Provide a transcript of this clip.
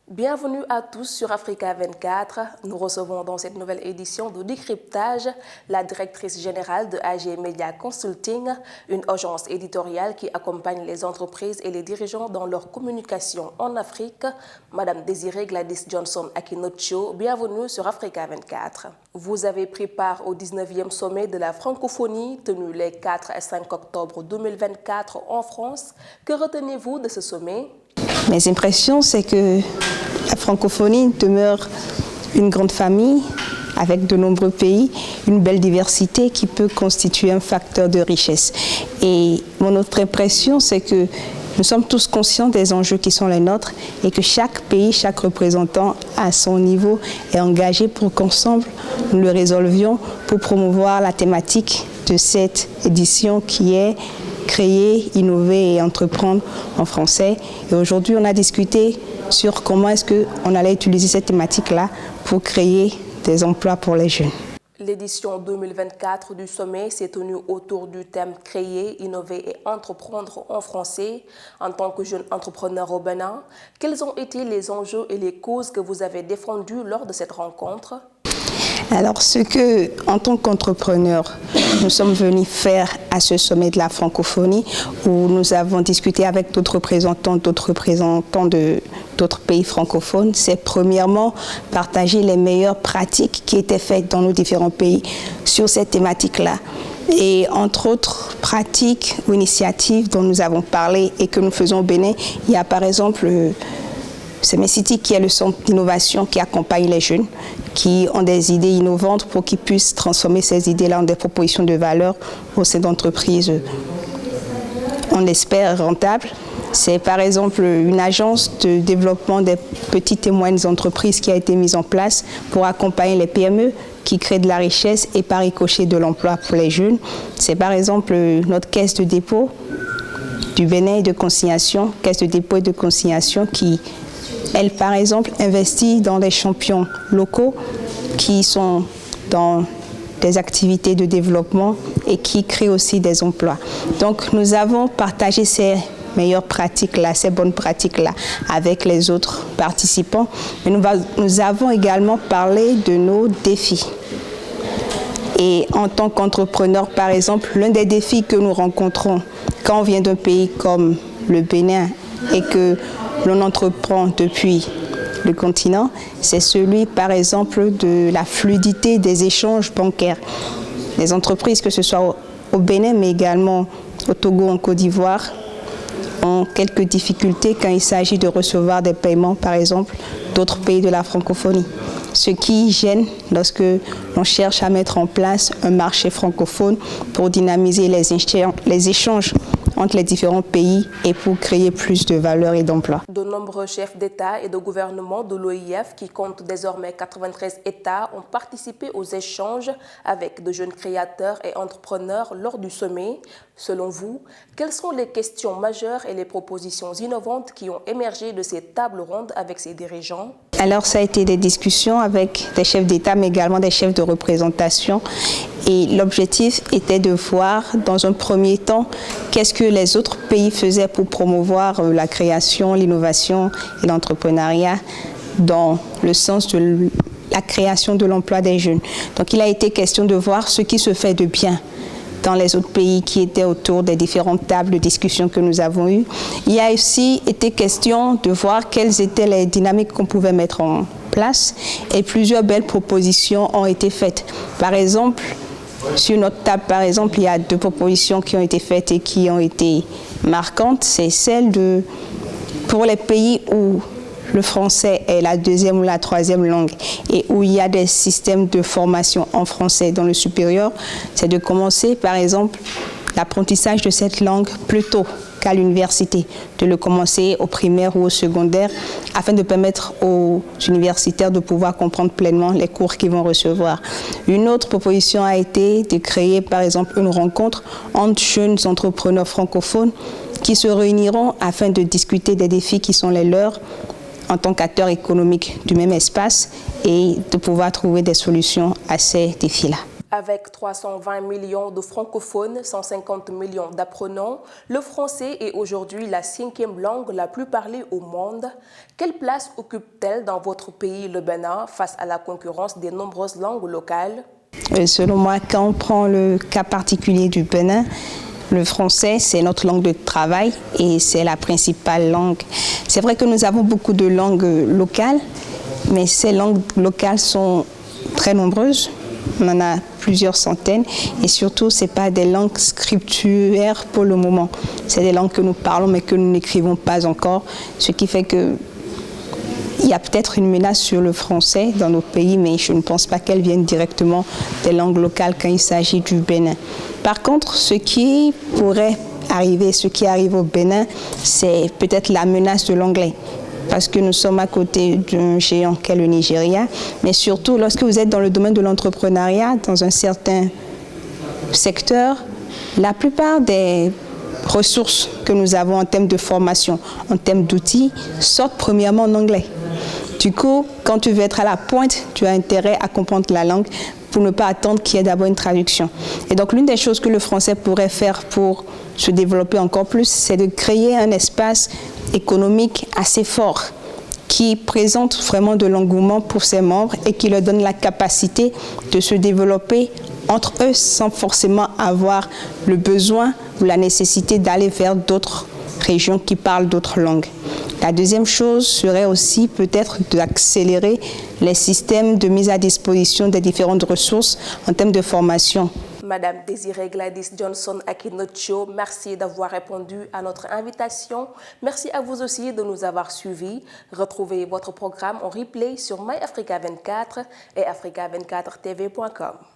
Bienvenue à tous sur Africa 24. Nous recevons dans cette nouvelle édition de décryptage la directrice générale de AG Media Consulting, une agence éditoriale qui accompagne les entreprises et les dirigeants dans leur communication en Afrique. Madame Désirée Gladys Johnson Akinocho, bienvenue sur Africa 24. Vous avez pris part au 19e sommet de la francophonie tenu les 4 et 5 octobre 2024 en France. Que retenez-vous de ce sommet ? Mes impressions, c'est que la francophonie demeure une grande famille avec de nombreux pays, une belle diversité qui peut constituer un facteur de richesse. Et mon autre impression, c'est que nous sommes tous conscients des enjeux qui sont les nôtres et que chaque pays, chaque représentant à son niveau est engagé pour qu'ensemble nous le résolvions pour promouvoir la thématique de cette édition qui est créer, innover et entreprendre en français. Et aujourd'hui, on a discuté sur comment est-ce qu'on allait utiliser cette thématique-là pour créer des emplois pour les jeunes. L'édition 2024 du sommet s'est tenue autour du thème « Créer, innover et entreprendre en français ». En tant que jeune entrepreneur au Bénin, quels ont été les enjeux et les causes que vous avez défendus lors de cette rencontre ? Alors, ce que, en tant qu'entrepreneur, nous sommes venus faire à ce sommet de la francophonie, où nous avons discuté avec d'autres représentants de d'autres pays francophones, c'est premièrement partager les meilleures pratiques qui étaient faites dans nos différents pays sur cette thématique-là. Et entre autres pratiques ou initiatives dont nous avons parlé et que nous faisons au Bénin, il y a par exemple Semecity qui est le centre d'innovation qui accompagne les jeunes qui ont des idées innovantes pour qu'ils puissent transformer ces idées-là en des propositions de valeur au sein d'entreprises, on l'espère, rentables. C'est par exemple une agence de développement des petites et moyennes entreprises qui a été mise en place pour accompagner les PME qui créent de la richesse et par ricochet de l'emploi pour les jeunes. C'est par exemple notre caisse de dépôt du Bénin et de consignation, caisse de dépôt et de consignation qui, elle, par exemple, investit dans des champions locaux qui sont dans des activités de développement et qui créent aussi des emplois. Donc, nous avons partagé ces meilleures pratiques-là, ces bonnes pratiques-là avec les autres participants. Mais nous avons également parlé de nos défis. Et en tant qu'entrepreneur, par exemple, l'un des défis que nous rencontrons quand on vient d'un pays comme le Bénin et que l'on entreprend depuis le continent, c'est celui, par exemple, de la fluidité des échanges bancaires. Les entreprises, que ce soit au Bénin, mais également au Togo, en Côte d'Ivoire, ont quelques difficultés quand il s'agit de recevoir des paiements, par exemple, d'autres pays de la francophonie. Ce qui gêne lorsque l'on cherche à mettre en place un marché francophone pour dynamiser les échanges entre les différents pays et pour créer plus de valeur et d'emplois. De nombreux chefs d'État et de gouvernement de l'OIF, qui compte désormais 93 États, ont participé aux échanges avec de jeunes créateurs et entrepreneurs lors du sommet. Selon vous, quelles sont les questions majeures et les propositions innovantes qui ont émergé de ces tables rondes avec ces dirigeants ? Alors, ça a été des discussions avec des chefs d'État, mais également des chefs de représentation. Et l'objectif était de voir, dans un premier temps, qu'est-ce que les autres pays faisaient pour promouvoir la création, l'innovation et l'entrepreneuriat dans le sens de la création de l'emploi des jeunes. Donc, il a été question de voir ce qui se fait de bien dans les autres pays qui étaient autour des différentes tables de discussion que nous avons eues. Il a aussi été question de voir quelles étaient les dynamiques qu'on pouvait mettre en place et plusieurs belles propositions ont été faites. Par exemple, sur notre table, par exemple, il y a 2 propositions qui ont été faites et qui ont été marquantes. C'est celle de, pour les pays où le français est la 2e ou la 3e langue et où il y a des systèmes de formation en français dans le supérieur, c'est de commencer, par exemple, l'apprentissage de cette langue plus tôt qu'à l'université, de le commencer au primaire ou au secondaire, afin de permettre aux universitaires de pouvoir comprendre pleinement les cours qu'ils vont recevoir. Une autre proposition a été de créer, par exemple, une rencontre entre jeunes entrepreneurs francophones qui se réuniront afin de discuter des défis qui sont les leurs en tant qu'acteurs économiques du même espace et de pouvoir trouver des solutions à ces défis-là. Avec 320 millions de francophones, 150 millions d'apprenants, le français est aujourd'hui la 5e langue la plus parlée au monde. Quelle place occupe-t-elle dans votre pays, le Bénin, face à la concurrence des nombreuses langues locales? Selon moi, quand on prend le cas particulier du Bénin, le français, c'est notre langue de travail et c'est la principale langue. C'est vrai que nous avons beaucoup de langues locales, mais ces langues locales sont très nombreuses. On en a plusieurs centaines et surtout, ce n'est pas des langues scripturaires pour le moment. C'est des langues que nous parlons mais que nous n'écrivons pas encore, ce qui fait qu'il y a peut-être une menace sur le français dans nos pays, mais je ne pense pas qu'elle vienne directement des langues locales quand il s'agit du Bénin. Par contre, ce qui pourrait arriver, ce qui arrive au Bénin, c'est peut-être la menace de l'anglais. Parce que nous sommes à côté d'un géant qu'est le Nigeria, mais surtout lorsque vous êtes dans le domaine de l'entrepreneuriat, dans un certain secteur, la plupart des ressources que nous avons en termes de formation, en termes d'outils, sortent premièrement en anglais. Du coup, quand tu veux être à la pointe, tu as intérêt à comprendre la langue pour ne pas attendre qu'il y ait d'abord une traduction. Et donc, l'une des choses que le français pourrait faire pour se développer encore plus, c'est de créer un espace économique assez fort qui présente vraiment de l'engouement pour ses membres et qui leur donne la capacité de se développer entre eux sans forcément avoir le besoin ou la nécessité d'aller vers d'autres régions qui parlent d'autres langues. La deuxième chose serait aussi peut-être d'accélérer les systèmes de mise à disposition des différentes ressources en termes de formation. Madame Désirée Gladys Johnson Akinotcho, merci d'avoir répondu à notre invitation. Merci à vous aussi de nous avoir suivis. Retrouvez votre programme en replay sur MyAfrica24 et africa24tv.com.